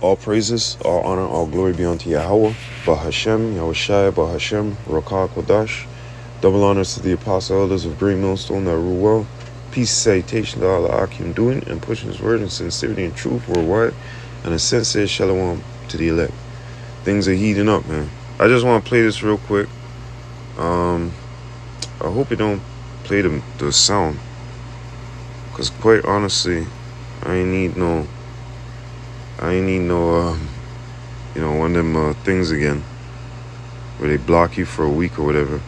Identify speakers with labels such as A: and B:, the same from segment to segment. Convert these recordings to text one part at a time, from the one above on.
A: All praises, all honor, all glory be unto Yahweh, Bahashem, Yahushai, Bahashem, Rakah Kodash. Double honors to the apostle elders of Great Millstone that rule well. Peace, salutation to Allah Akim doing and pushing his word in sincerity and truth worldwide. And a sincere shalom to the elect. Things are heating up, man. I just want to play this real quick. I hope it don't play the sound. Because quite honestly, I ain't need no one of them things again where they block you for a week or whatever.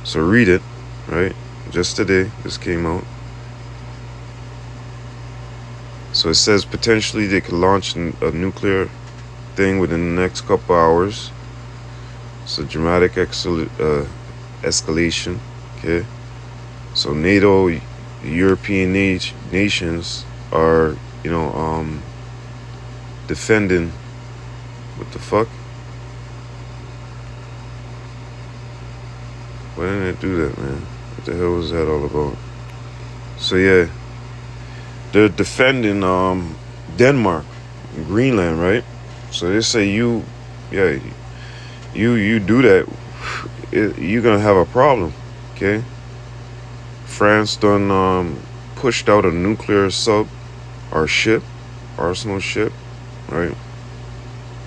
A: So read it, right? Just today, this came out. So it says potentially they could launch a nuclear thing within the next couple hours. It's a dramatic escalation, okay? So NATO, the European nations are, defending. What the fuck? Why didn't it do that, man? What the hell was that all about? So yeah, they're defending Denmark, Greenland, right? So they say you do that, you're gonna have a problem, okay? France done pushed out a nuclear arsenal ship, right?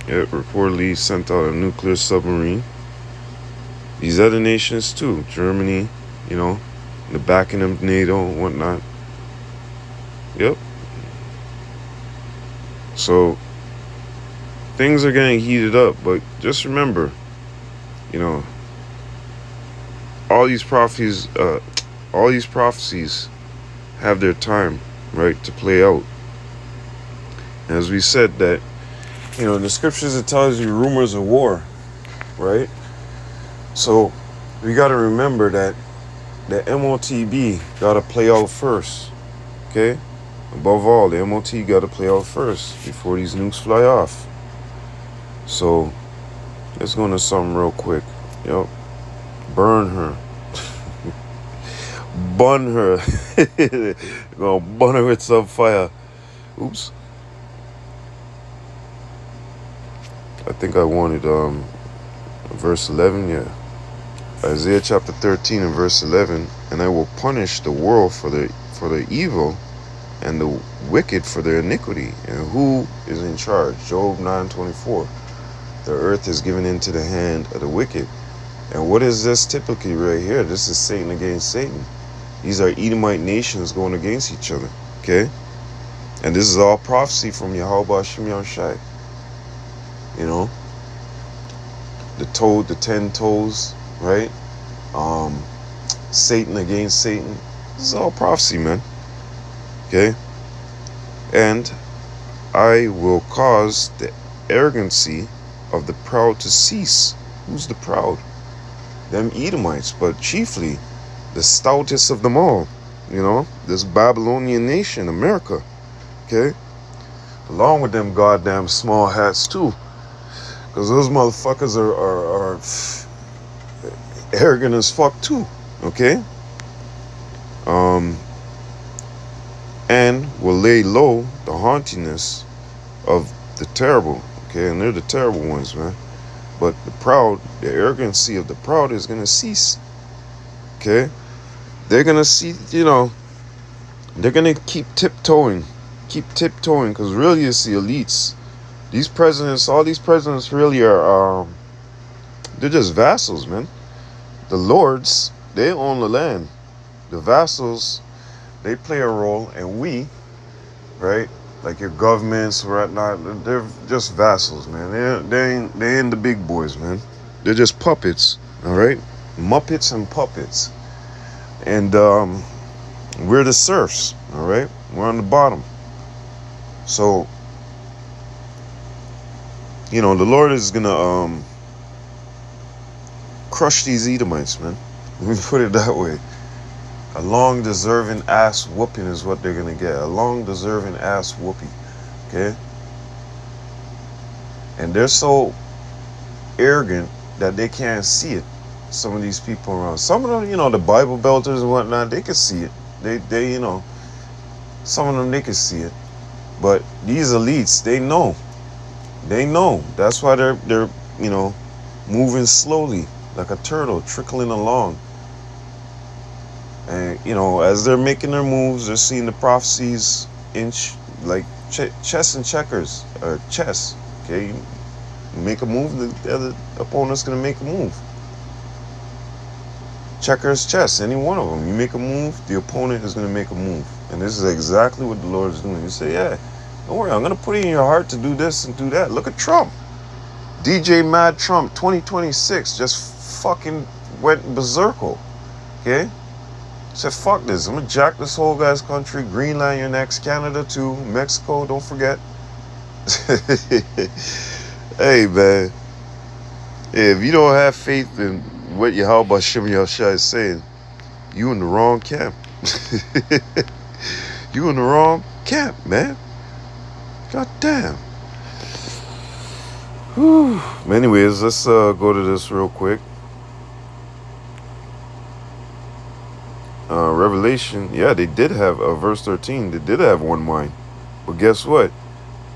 A: It reportedly sent out a nuclear submarine. These other nations too, Germany, the backing of NATO and whatnot. Yep. So things are getting heated up, but just remember, all these prophecies have their time, right, to play out. As we said that, in the scriptures it tells you rumors of war, right? So we got to remember that the MOTB got to play out first, okay? Above all, the MOT got to play out first before these nukes fly off. So let's go into something real quick. Yep. Burn her. Bun her. Gonna bun her with some fire. Oops. I think I wanted verse 11, yeah. Isaiah chapter 13 and verse 11, and I will punish the world for their evil and the wicked for their iniquity. And who is in charge? Job 9:24. The earth is given into the hand of the wicked. And what is this typically right here? This is Satan against Satan. These are Edomite nations going against each other, okay? And this is all prophecy from Yahweh Hashem Yahushai. The 10 toes, right? Satan against Satan. This is all prophecy, man. Okay? And I will cause the arrogancy of the proud to cease. Who's the proud? Them Edomites, but chiefly the stoutest of them all. This Babylonian nation, America. Okay? Along with them goddamn small hats too. Because those motherfuckers are arrogant as fuck too. Okay? And will lay low the haughtiness of the terrible. Okay? And they're the terrible ones, man. But the proud, the arrogancy of the proud is going to cease. Okay? They're going to see, they're going to keep tiptoeing. Because really it's the elites. All these presidents really are, they're just vassals, man. The lords, they own the land. The vassals, they play a role, and we, right, like your governments or whatnot, they're just vassals, man. They ain't the big boys, man. They're just puppets, all right? Muppets and puppets. And we're the serfs, all right? We're on the bottom. So, the Lord is gonna crush these Edomites, man. Let me put it that way. A long deserving ass whooping is what they're gonna get. A long deserving ass whooping. Okay? And they're so arrogant that they can't see it. Some of these people around. Some of them, the Bible belters and whatnot, they can see it. They some of them, they can see it. But these elites, they know. They know. That's why they're you know moving slowly like a turtle, trickling along. And as they're making their moves, they're seeing the prophecies in like chess and checkers, or chess. Okay, you make a move, the other opponent's gonna make a move. Checkers, chess, any one of them. You make a move, the opponent is gonna make a move, and this is exactly what the Lord is doing. You say, yeah, don't worry, I'm gonna put it in your heart to do this and do that. Look at Trump, DJ Mad Trump, 2026, just fucking went berserko. Okay. Said, fuck this. I'm gonna jack this whole guy's country. Greenland, you're next. Canada, too. Mexico, don't forget. Hey, man. If you don't have faith in what Yahweh Shem Yahshua is saying, you in the wrong camp. You in the wrong camp, man. God damn. Whew. Anyways, let's go to this real quick. Revelation, yeah, they did have verse 13. They did have one mind, but guess what?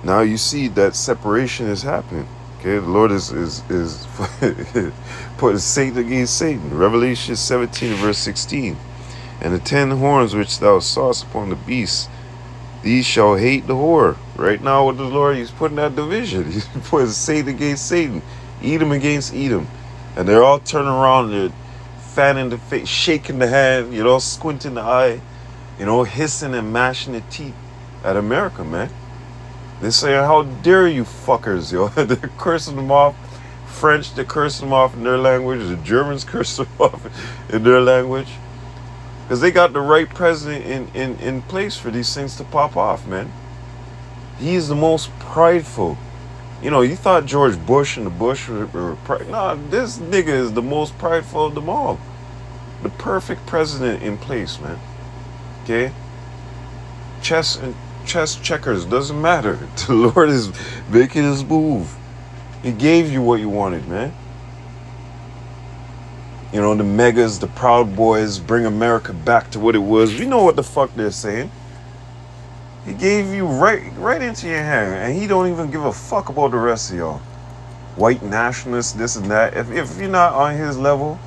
A: Now you see that separation is happening. Okay, the Lord is putting Satan against Satan. Revelation 17 verse 16. And the 10 horns which thou sawest upon the beast, these shall hate the whore. Right now with the Lord, he's putting that division. He's putting Satan against Satan, Edom against Edom, and they're all turning around and they're fanning the face, shaking the hand, squinting the eye, hissing and mashing the teeth at America, man. They're saying, how dare you fuckers, yo. They're cursing them off. French, they're cursing them off in their language. The Germans curse them off in their language. Because they got the right president in place for these things to pop off, man. He's the most prideful. You thought George Bush and the Bush were nah, this nigga is the most prideful of them all. The perfect president in place, man. Okay? Chess checkers, doesn't matter. The Lord is making his move. He gave you what you wanted, man. The megas, the Proud Boys, bring America back to what it was. You know what the fuck they're saying. He gave you right into your hand, and he don't even give a fuck about the rest of y'all. White nationalists, this and that. If you're not on his level,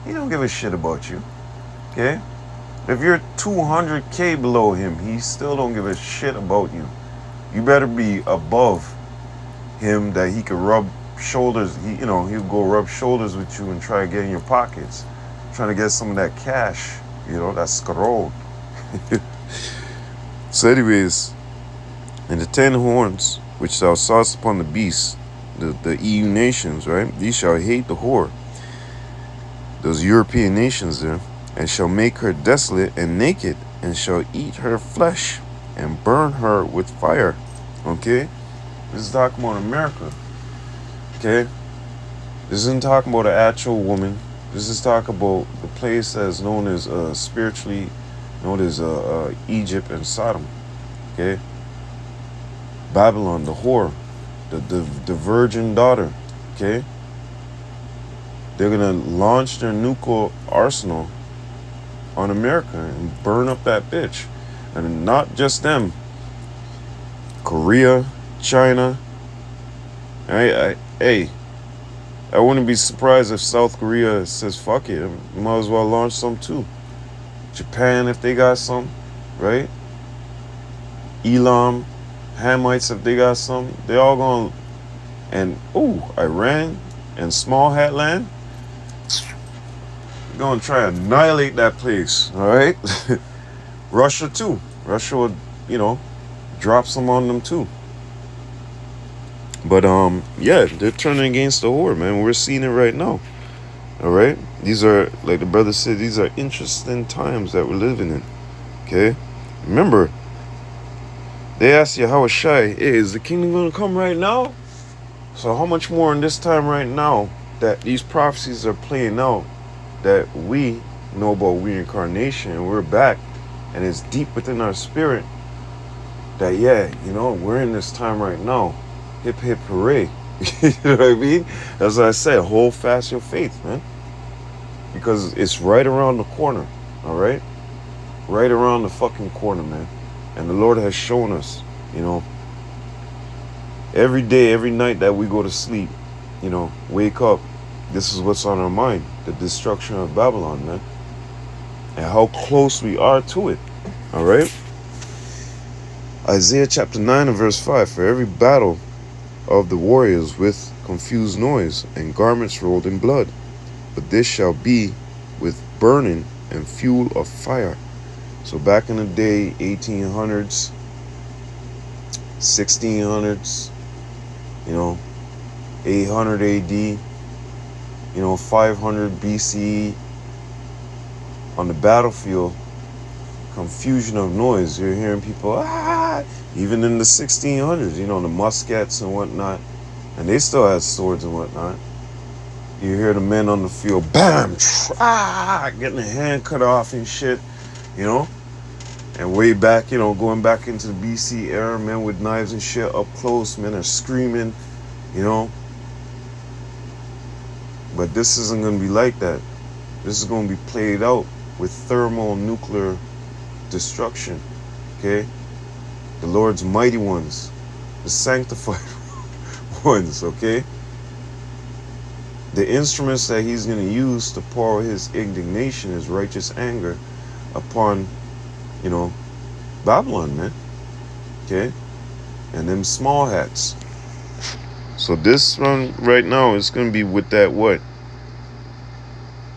A: he don't give a shit about you. Okay? If you're 200K below him, he still don't give a shit about you. You better be above him that he could rub shoulders. He'll go rub shoulders with you and try to get in your pockets, trying to get some of that cash. That scroll. So anyways, and the 10 horns which thou sawest upon the beast, the EU nations, right? These shall hate the whore, those European nations there, and shall make her desolate and naked, and shall eat her flesh, and burn her with fire. Okay? This is talking about America. Okay? This isn't talking about an actual woman. This is talking about the place that is known as spiritually known as Egypt and Sodom. Okay? Babylon, the whore, the virgin daughter. Okay? They're gonna launch their nuclear arsenal on America and burn up that bitch. And not just them. Korea, China. I wouldn't be surprised if South Korea says fuck it. Might as well launch some too. Japan, if they got some, right? Elam, Hamites, if they got some, they all gonna. And Iran and Small Hat Land, they're gonna try and annihilate that place. All right, Russia too. Russia would, drop some on them too. But yeah, they're turning against the whore, man. We're seeing it right now. All right, these are, like the brother said, these are interesting times that we're living in. Okay, remember, they asked you, how hey, is the kingdom going to come right now? So how much more in this time right now that these prophecies are playing out, that we know about reincarnation and we're back, and it's deep within our spirit that, we're in this time right now. Hip hip hooray. You know what I mean? As I said, hold fast your faith, man. Because it's right around the corner, all right? Right around the fucking corner, man. And the Lord has shown us, Every day, every night that we go to sleep, wake up, this is what's on our mind, the destruction of Babylon, man, and how close we are to it. All right. Isaiah chapter 9 and verse 5, for every battle of the warriors with confused noise and garments rolled in blood, but this shall be with burning and fuel of fire. So back in the day, 1800s, 1600s, 800 AD, 500 BCE, on the battlefield, confusion of noise. You're hearing people, even in the 1600s, the muskets and whatnot, and they still had swords and whatnot. You hear the men on the field, bam, getting a hand cut off and shit, and way back, going back into the BC era, men with knives and shit up close, men are screaming, but this isn't going to be like that. This is going to be played out with thermonuclear destruction, okay? The Lord's mighty ones, the sanctified ones, okay? The instruments that he's going to use to pour his indignation, his righteous anger upon, Babylon, man, okay? And them small hats. So this one right now is going to be with that what?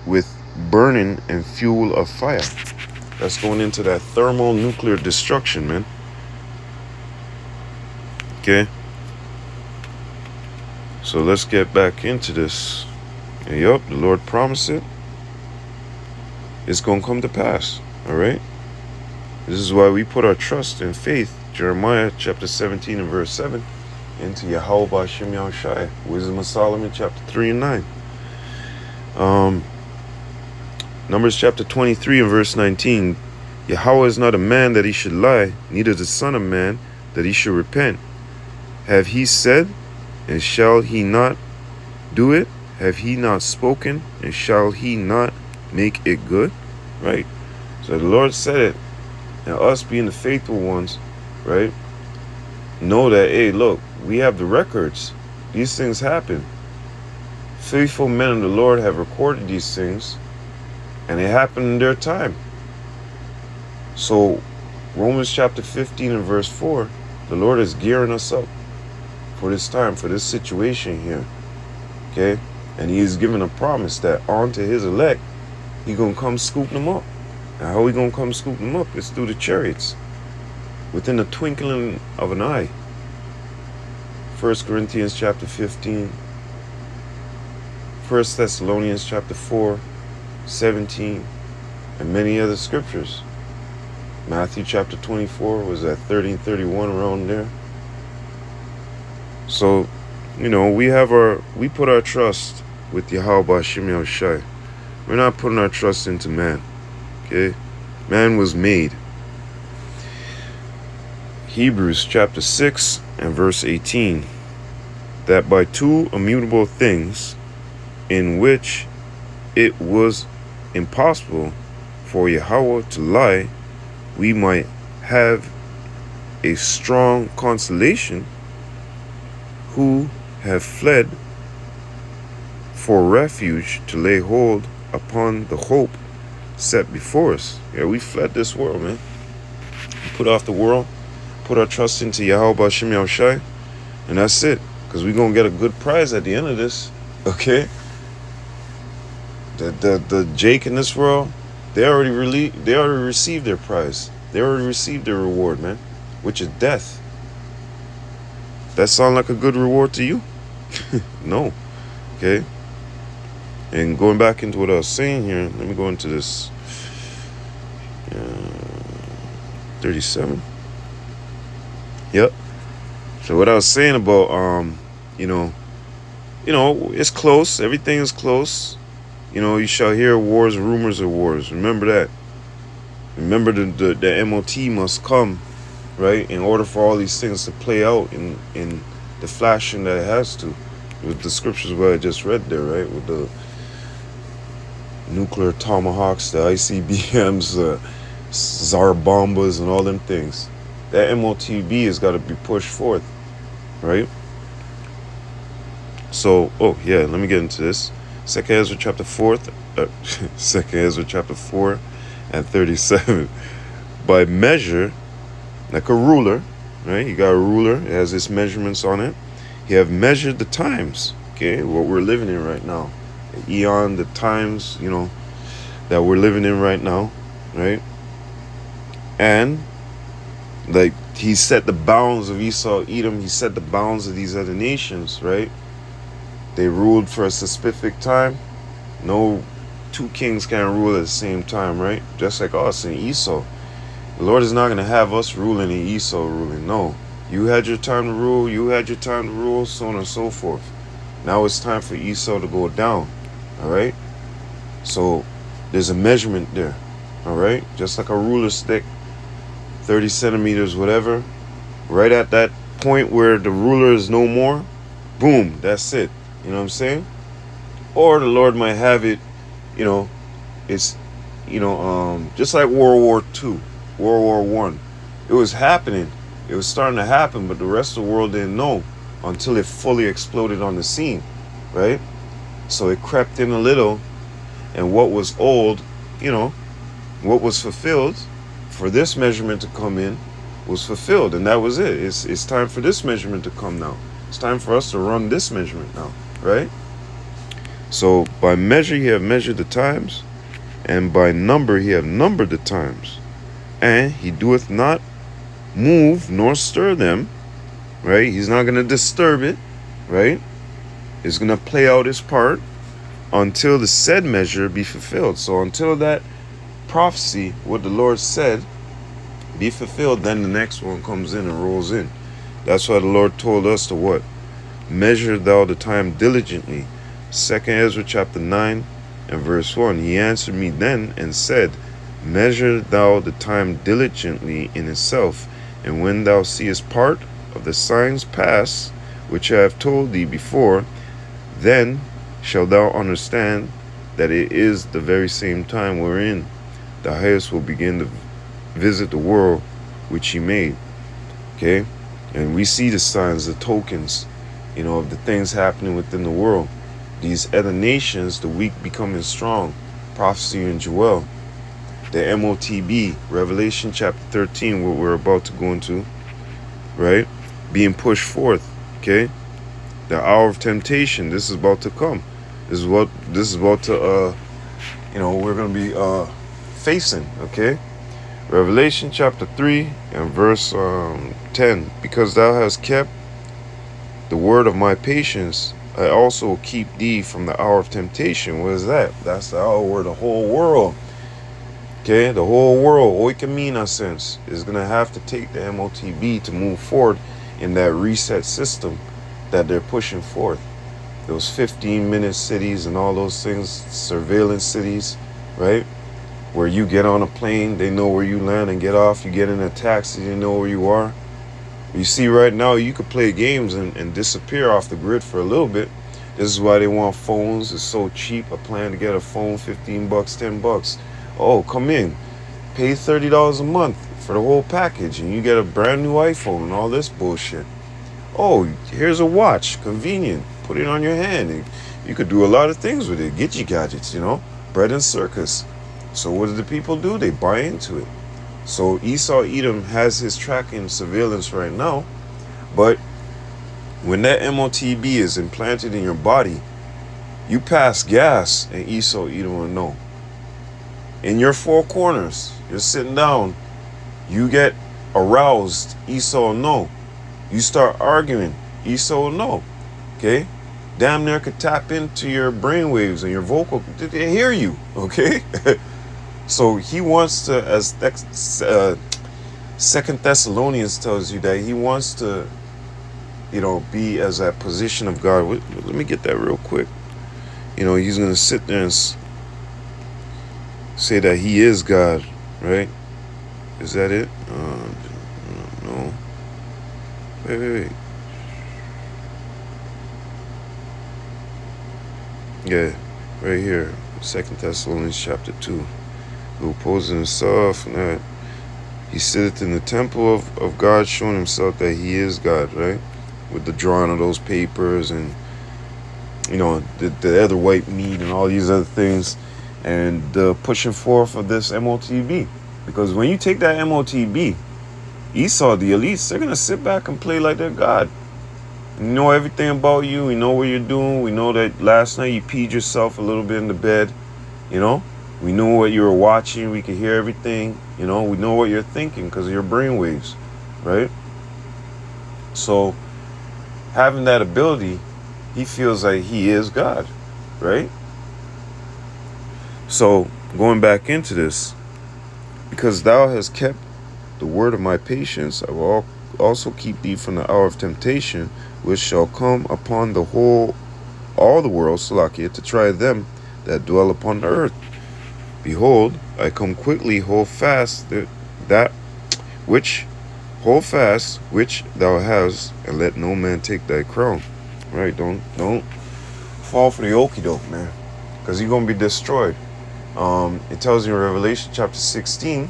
A: With burning and fuel of fire. That's going into that thermonuclear destruction, man. Okay. So let's get back into this. And yup, the Lord promised it. It's going to come to pass. All right. This is why we put our trust and faith, Jeremiah chapter 17 and verse 7, into Yahweh B'Shem Yahushai, Wisdom of Solomon chapter 3 and 9. Numbers chapter 23 and verse 19, Yahweh is not a man that he should lie, neither the son of man that he should repent. Have he said, and shall he not do it? Have he not spoken, and shall he not make it good? Right? So the Lord said it. Now us being the faithful ones, right, know that, hey, look, we have the records. These things happen. Faithful men of the Lord have recorded these things, and it happened in their time. So Romans chapter 15 and verse 4, the Lord is gearing us up for this time, for this situation here. Okay? And he is giving a promise that onto his elect, he gonna come scoop them up. And how he gonna come scoop them up is through the chariots, within the twinkling of an eye. 1 Corinthians chapter 15, 1 Thessalonians chapter 4, 17, and many other scriptures. Matthew chapter 24 was at 30 and 31, around there. So, we put our trust with Yahweh B'Shem Yahushai. We're not putting our trust into man. Okay? Man was made. Hebrews chapter 6 and verse 18, that by two immutable things in which it was impossible for Yahweh to lie, we might have a strong consolation, who have fled for refuge to lay hold upon the hope set before us. Yeah, we fled this world, man. Put off the world, put our trust into Yahweh B'Shem Yahushai, and that's it. Because we're going to get a good prize at the end of this, okay? The Jake in this world, they already received their prize. They already received their reward, man, which is death. That sound like a good reward to you? No. Okay? And going back into what I was saying here, let me go into this 37. Yep. So what I was saying about it's close. Everything is close. You shall hear wars, rumors of wars. Remember that. Remember the MOT must come, right, in order for all these things to play out in the fashion that it has to. With the scriptures where I just read there, right? With the nuclear tomahawks, the ICBMs, the Tsar bombas, and all them things. That MOTB has got to be pushed forth, right? So, oh yeah, let me get into this. Second Ezra chapter 4, Second Ezra chapter 4 and 37. By measure, like a ruler, right? You got a ruler, it has its measurements on it. He have measured the times, okay, what we're living in right now. The eon, the times, that we're living in right now, right? And like he set the bounds of Esau, Edom, he set the bounds of these other nations, right? They ruled for a specific time. No two kings can rule at the same time, right? Just like us and Esau. The Lord is not going to have us ruling and Esau ruling. No. You had your time to rule, you had your time to rule, so on and so forth. Now it's time for Esau to go down. Alright? So there's a measurement there. Alright? Just like a ruler stick, 30 centimeters, whatever. Right at that point where the ruler is no more, boom, that's it. You know what I'm saying? Or the Lord might have it, it's, just like World War II, World War One. It was happening. It was starting to happen, but the rest of the world didn't know until it fully exploded on the scene, right? So it crept in a little, and what was old, what was fulfilled for this measurement to come in was fulfilled, and that was it. It's time for this measurement to come now. It's time for us to run this measurement now, right? So by measure he have measured the times, and by number he have numbered the times, and he doeth not move nor stir them, right? He's not going to disturb it, right? He's going to play out his part until the said measure be fulfilled. So until that prophecy, what the Lord said, be fulfilled, then the next one comes in and rolls in. That's why the Lord told us to what? Measure thou the time diligently. 2nd Ezra chapter 9 and verse 1. He answered me then and said, measure thou the time diligently in itself, and when thou seest part of the signs pass, which I have told thee before, then shalt thou understand that it is the very same time wherein the highest will begin to visit the world which he made. Okay? And we see the signs, the tokens, of the things happening within the world. These other nations, the weak becoming strong. Prophecy in Joel. The MOTB, Revelation chapter 13, what we're about to go into, right? Being pushed forth, okay? The hour of temptation, this is about to come. This is about to, we're going to be facing, okay? Revelation chapter 3 and verse 10. Because thou hast kept the word of my patience, I also will keep thee from the hour of temptation. What is that? That's the hour where the whole world, okay, the whole world, oikamina sense, is going to have to take the MOTB to move forward in that reset system that they're pushing forth. Those 15-minute cities and all those things, surveillance cities, right? Where you get on a plane, they know where you land and get off. You get in a taxi, they know where you are. You see, right now, you could play games and disappear off the grid for a little bit. This is why they want phones. It's so cheap. I plan to get a phone, $15, $10. Oh, come in. Pay $30 a month for the whole package, and you get a brand new iPhone and all this bullshit. Oh, here's a watch. Convenient. Put it on your hand. You could do a lot of things with it. Get your gadgets, bread and circus. So what do the people do? They buy into it. So Esau Edom has his tracking surveillance right now, but when that MOTB is implanted in your body, you pass gas and Esau Edom will know. In your four corners, you're sitting down, you get aroused, Esau will know. You start arguing, Esau will know. Okay? Damn near could tap into your brainwaves and your vocal, they hear you, okay? So he wants to, as 2 Thessalonians tells you, that he wants to, be as that position of God. Let me get that real quick. He's going to sit there and say that he is God, right? Is that it? No. Wait. Yeah, right here. 2 Thessalonians chapter 2. Who opposes himself, and that he sitteth in the temple of God, showing himself that he is God, right? With the drawing of those papers and the other white meat and all these other things, and the pushing forth of this MOTB. Because when you take that MOTB, Esau, the elites, they're gonna sit back and play like they're God. We know everything about you. We know what you're doing. We know that last night you peed yourself a little bit in the bed. We know what you were watching. We can hear everything. We know what you're thinking because of your brainwaves, right? So having that ability, he feels like he is God, right? So going back into this, because thou hast kept the word of my patience, I will also keep thee from the hour of temptation, which shall come upon all the world, Salakia, to try them that dwell upon the earth. Behold, I come quickly, hold fast which thou hast, and let no man take thy crown. Right? Don't fall for the okie doke, man, because you're gonna be destroyed. It tells you in Revelation chapter 16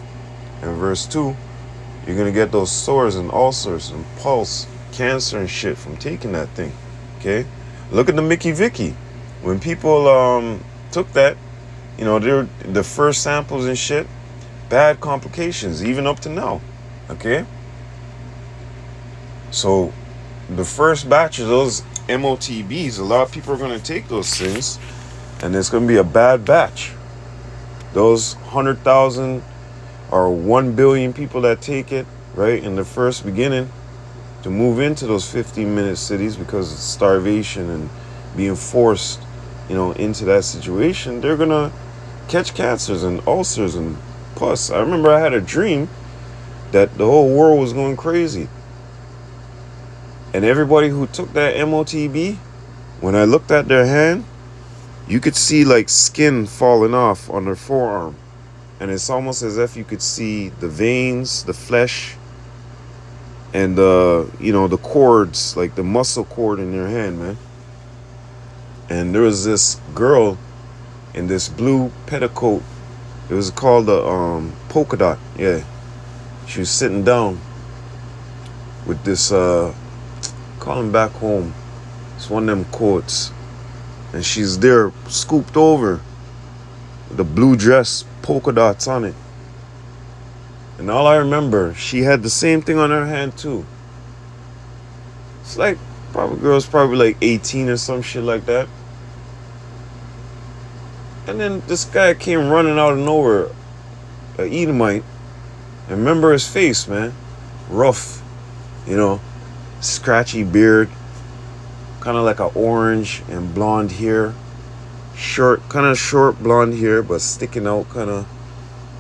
A: and verse 2, you're gonna get those sores and ulcers and pulse, cancer and shit from taking that thing. Okay? Look at the Mickey Vicky. When people took that, they're the first samples and shit, bad complications, even up to now. Okay? So the first batch of those MOTBs, a lot of people are gonna take those things, and it's gonna be a bad batch. Those 100,000 or 1 billion people that take it, right, in the first beginning, to move into those 15-minute cities because of starvation and being forced, into that situation, they're gonna catch cancers and ulcers and pus. I remember I had a dream that the whole world was going crazy. And everybody who took that MOTB, when I looked at their hand, you could see like skin falling off on their forearm. And it's almost as if you could see the veins, the flesh, and the cords, like the muscle cord in your hand, man. And there was this girl in this blue petticoat. It was called the polka dot. Yeah. She was sitting down with this calling back home. It's one of them coats. And she's there scooped over with the blue dress, polka dots on it. And all I remember, she had the same thing on her hand too. It's like, girl's probably like 18 or some shit like that. And then this guy came running out of nowhere, an Edomite. And remember his face, man. Rough, scratchy beard, kind of like an orange and blonde hair. Kind of short blonde hair, but sticking out kind of,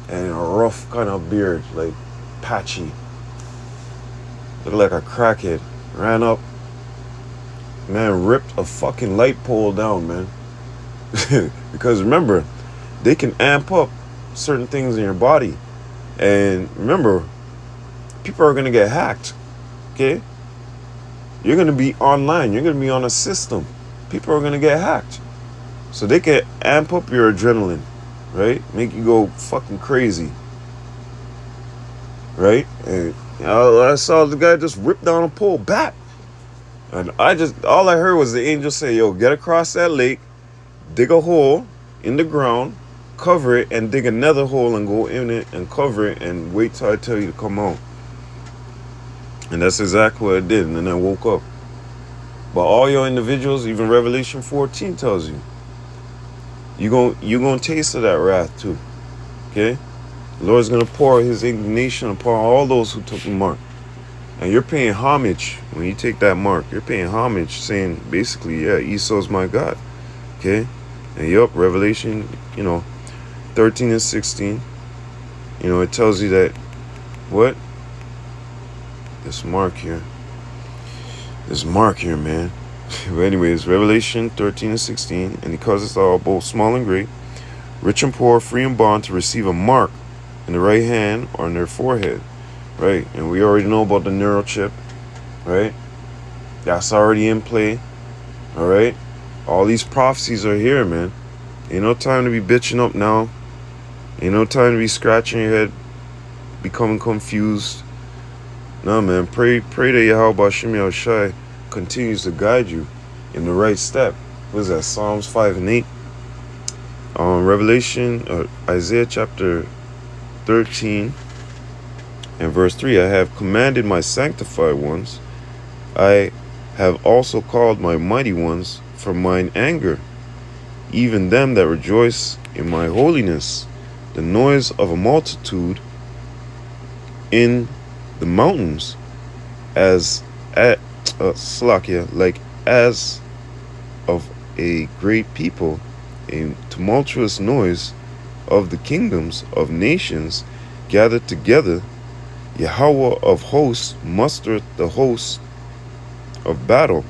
A: and a rough kind of beard, like patchy. Looked like a crackhead. Ran up, man, ripped a fucking light pole down, man. Because remember, they can amp up certain things in your body. And remember, people are going to get hacked. Okay? You're going to be online. You're going to be on a system. People are going to get hacked. So they can amp up your adrenaline, right? Make you go fucking crazy. Right? And I saw the guy just rip down a pole, bat. And all I heard was the angel say, yo, get across that lake, dig a hole in the ground, cover it, and dig another hole and go in it and cover it and wait till I tell you to come out. And that's exactly what I did. And then I woke up. But all your individuals, even Revelation 14 tells you, you're going to taste of that wrath too. Okay? The Lord's going to pour his indignation upon all those who took the mark. And you're paying homage when you take that mark. You're paying homage, saying basically, yeah, Esau's my God. Okay? And yup, Revelation, 13 and 16. It tells you that, what? This mark here, man. But anyways, Revelation 13 and 16. And he causes all, both small and great, rich and poor, free and bond, to receive a mark in the right hand or in their forehead. Right? And we already know about the neural chip. Right? That's already in play. All right? All these prophecies are here, man. Ain't no time to be bitching up now. Ain't no time to be scratching your head, becoming confused. No, man. Pray that Yahweh Bashim Yahushai continues to guide you in the right step. what is that? Psalms 5 and 8. Revelation, Isaiah chapter 13 and verse 3. I have commanded my sanctified ones. I have also called my mighty ones from mine anger, even them that rejoice in my holiness. The noise of a multitude in the mountains, as at Slakia, like as of a great people, a tumultuous noise of the kingdoms of nations gathered together. Yahweh of hosts mustereth the hosts of battle.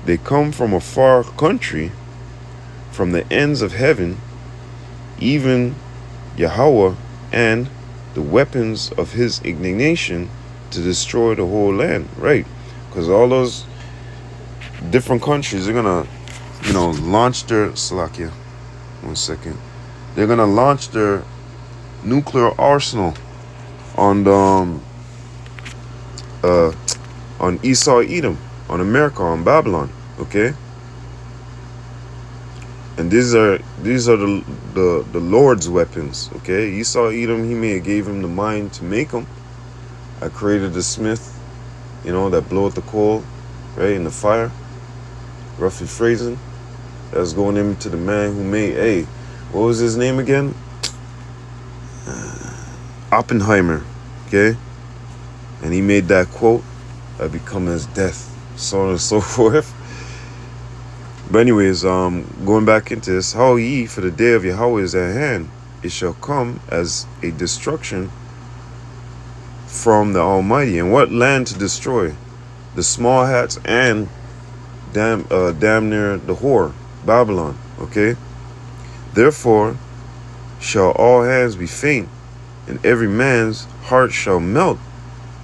A: They come from a far country, from the ends of heaven, even Yahweh, and the weapons of his indignation to destroy the whole land. Right, because all those different countries are gonna, launch their Salakia. 1 second. They're gonna launch their nuclear arsenal on the on Esau, Edom, on America, on Babylon. Okay. And these are the Lord's weapons. Okay. Esau, Edom, he may have gave him the mind to make them. I created the smith, that bloweth the coal, right, in the fire. Roughly phrasing. That's going into the man who made, what was his name again? Oppenheimer. Okay. And he made that quote, I become as death, so on and so forth. But anyways, going back into this, how ye, for the day of Yahweh is at hand, it shall come as a destruction from the Almighty. And what land to destroy? The small hats and damn near the whore, Babylon. Okay. Therefore shall all hands be faint, and every man's heart shall melt,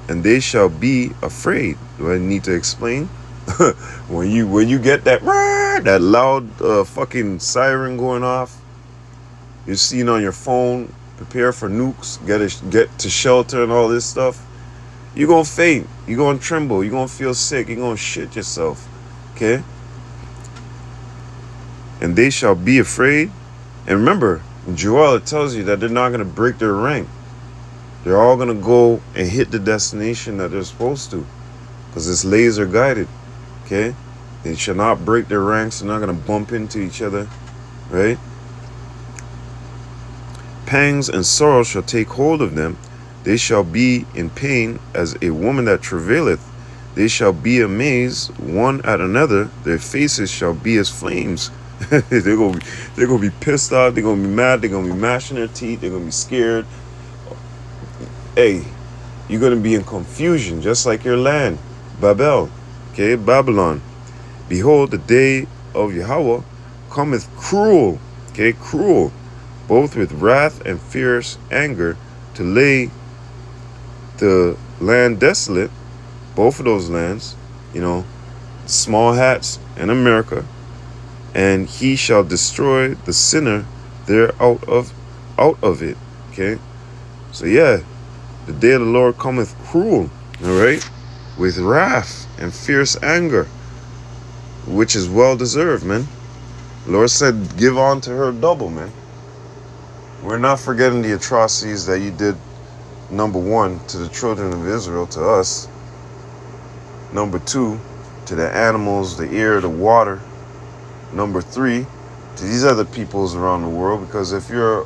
A: and they shall be afraid. Do I need to explain? when you get that loud fucking siren going off, you're seeing on your phone, prepare for nukes, get to shelter and all this stuff, you're gonna faint, you're gonna tremble, you're gonna feel sick, you're gonna shit yourself. Okay? And they shall be afraid. And remember, in Joel it tells you that they're not gonna break their rank. They're all gonna go and hit the destination that they're supposed to, because it's laser guided. Okay? They shall not break their ranks. They're not going to bump into each other. Right? Pangs and sorrow shall take hold of them. They shall be in pain as a woman that travaileth. They shall be amazed one at another. Their faces shall be as flames. They're gonna be pissed off. They're gonna be mad. They're gonna be mashing their teeth. They're gonna be scared. You're gonna be in confusion, just like your land, Babel. Okay, Babylon. Behold, the day of Yahweh cometh cruel, cruel, both with wrath and fierce anger, to lay the land desolate, both of those lands, small hats and America, and he shall destroy the sinner there out of it. Okay, so yeah, the day of the Lord cometh cruel, all right, with wrath and fierce anger, which is well deserved, man. The Lord said, give on to her double, man. We're not forgetting the atrocities that you did, number one, to the children of Israel, to us. Number two, to the animals, the air, the water. Number three, to these other peoples around the world, because if you're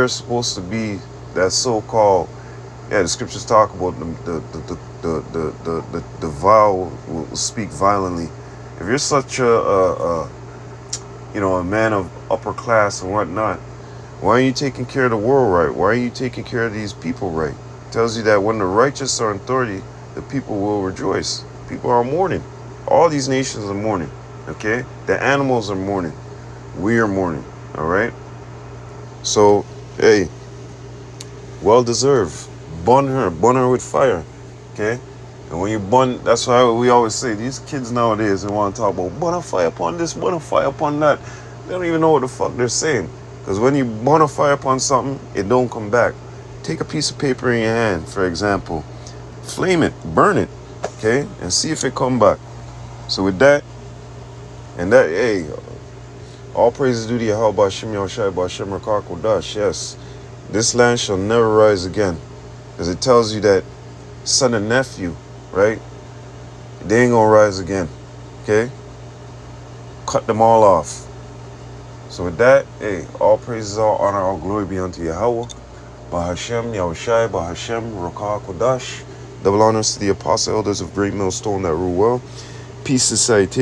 A: supposed to be that so-called, the scriptures talk about the vile will speak violently. If you're such a man of upper class and whatnot, why are you taking care of the world right? Why are you taking care of these people right? It tells you that when the righteous are in authority, the people will rejoice. People are mourning. All these nations are mourning. Okay? The animals are mourning. We are mourning. All right? So, hey, well deserved. Burn her with fire. Okay? And when you burn, that's why we always say, these kids nowadays, they want to talk about burn a fire upon this, burn a fire upon that. They don't even know what the fuck they're saying. Because when you burn a fire upon something, it don't come back. Take a piece of paper in your hand, for example. Flame it, burn it, okay? And see if it come back. So with that, And that, hey, all praises due to Yahweh Ba'Shem Yahushai Ba'Shem Rakak Kodash. Yes, this land shall never rise again. Because it tells you that son and nephew, right? They ain't gonna rise again. Okay? Cut them all off. So with that, hey, all praises, all honor, all glory be unto Yahweh. Bahashem, Yahushai, Bahashem, Rakah, Kodash. Double honors to the apostle elders of Great Millstone that rule well. Peace and salutation.